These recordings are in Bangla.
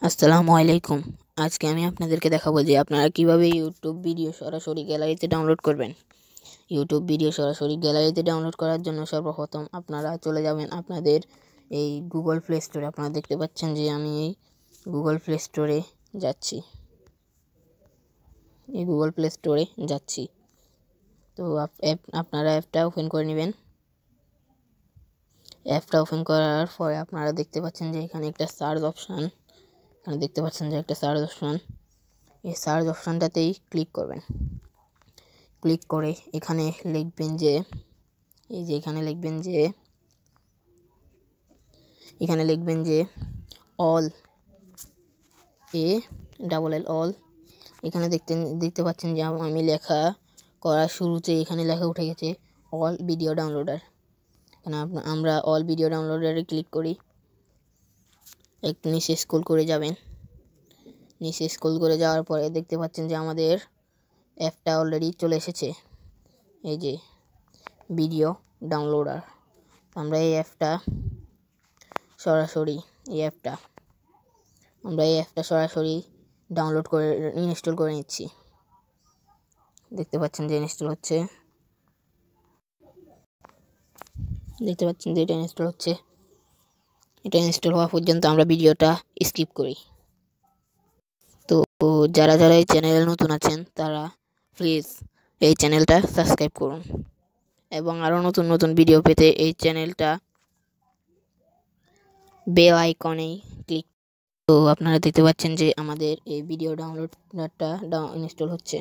আসসালামু আলাইকুম। আজকে আমি আপনাদেরকে দেখাবো যে আপনারা কিভাবে ইউটিউব ভিডিও সরাসরি গ্যালারিতে ডাউনলোড করবেন। ইউটিউব ভিডিও সরাসরি গ্যালারিতে ডাউনলোড করার জন্য সর্বপ্রথম আপনারা চলে যাবেন আপনাদের এই গুগল প্লে স্টোরে। আপনারা দেখতে পাচ্ছেন যে আমি এই গুগল প্লে স্টোরে যাচ্ছি। তো আপনারা অ্যাপটা ওপেন করে নেবেন। অ্যাপটা ওপেন করার পরে আপনারা দেখতে পাচ্ছেন যে এখানে একটা সার্চ অপশান এই সার্চ অপশানটাতেই ক্লিক করবেন। ক্লিক করে এখানে লিখবেন যে অল অল। এখানে দেখতে পাচ্ছেন যে আমি লেখা করার শুরুতে এখানে লেখা উঠে গেছে অল ভিডিও ডাউনলোডার। এখানে আমরা অল ভিডিও ডাউনলোডারে ক্লিক করি। একটু নিচে স্ক্রল করে যাবেন। নিচে স্ক্রল করে যাওয়ার পরে দেখতে পাচ্ছেন যে আমাদের অ্যাপটা অলরেডি চলে এসেছে, এই যে ভিডিও ডাউনলোডার। আমরা এই অ্যাপটা সরাসরি ডাউনলোড করে ইনস্টল করে নিচ্ছি। দেখতে পাচ্ছেন যে এটা ইনস্টল হওয়া পর্যন্ত আমরা ভিডিওটা স্কিপ করি। তো যারা এই চ্যানেলে নতুন আছেন তারা প্লিজ এই চ্যানেলটা সাবস্ক্রাইব করুন এবং আরও নতুন ভিডিও পেতে এই চ্যানেলটা বেল আইকনেই ক্লিক। তো আপনারা দেখতে পাচ্ছেন যে আমাদের এই ভিডিও ডাউনলোডারটা ইনস্টল হচ্ছে।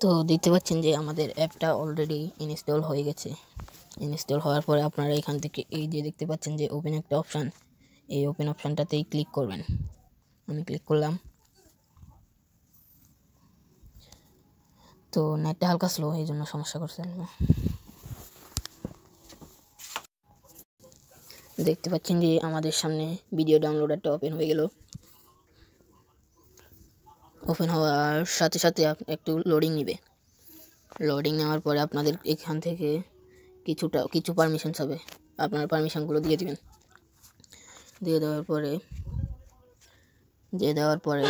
তো দেখতে পাচ্ছেন যে আমাদের অ্যাপটা অলরেডি ইনস্টল হয়ে গেছে। ইনস্টল হওয়ার পরে আপনারা এখান থেকে এই যে দেখতে পাচ্ছেন যে ওপেন একটা অপশান, এই ওপেন অপশানটাতেই ক্লিক করবেন। আমি ক্লিক করলাম। তো নেটটা হালকা স্লো, এই জন্য সমস্যা করছে। দেখতে পাচ্ছেন যে আমাদের সামনে ভিডিও ডাউনলোডারটা ওপেন হয়ে গেল। ওপেন হওয়ার সাথে সাথে একটু লোডিং নেবে। লোডিং নেওয়ার পরে আপনাদের এখান থেকে কিছু পারমিশনস হবে, আপনার পারমিশনগুলো দিয়ে দেবেন। দিয়ে দেওয়ার পরে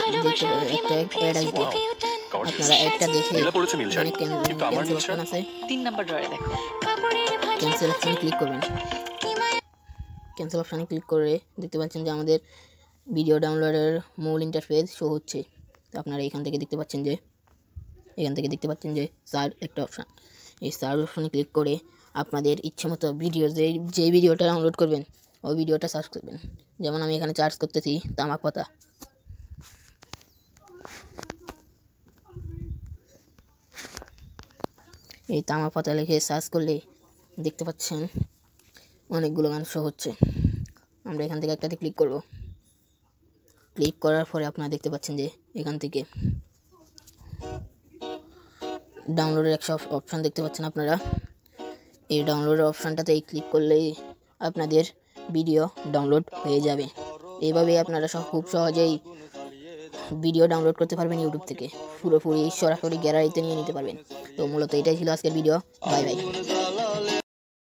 একটা অ্যাড আসবে। আপনারা অ্যাডটা দেখে ক্যান্সেল অপশন আছে, 3 নাম্বার ড্রয়ে দেখো, ক্যান্সেল অপশনে ক্লিক করবেন। ক্যান্সেল অপশনে ক্লিক করে দেখতে পাচ্ছেন যে আমাদের ভিডিও ডাউনলোডের মূল ইন্টারফেস শো হচ্ছে। তো আপনারা এখান থেকে দেখতে পাচ্ছেন যে সার্চ একটা অপশান, এই সার্চ অপশনে ক্লিক করে আপনাদের ইচ্ছে মতো যে ভিডিওটা ডাউনলোড করবেন ওই ভিডিওটা সার্চ করবেন। যেমন আমি এখানে সার্চ করতেছি তামাক পাতা। এই তামাক পাতা লিখে সার্চ করলে দেখতে পাচ্ছেন অনেকগুলো গান শো হচ্ছে। আমরা এখান থেকে একটাতে ক্লিক করব। ক্লিক করার পরে আপনারা দেখতে পাচ্ছেন যে এখান থেকে ডাউনলোডের একটা অপশান দেখতে পাচ্ছেন। আপনারা এই ডাউনলোডের অপশানটাতে ক্লিক করলেই আপনাদের ভিডিও ডাউনলোড হয়ে যাবে। এইভাবে আপনারা খুব সহজেই ভিডিও ডাউনলোড করতে পারবেন ইউটিউব থেকে, পুরোপুরি সরাসরি গ্যালারিতে নিয়ে নিতে পারবেন। তো মূলত এটাই ছিল আজকের ভিডিও। Bye bye.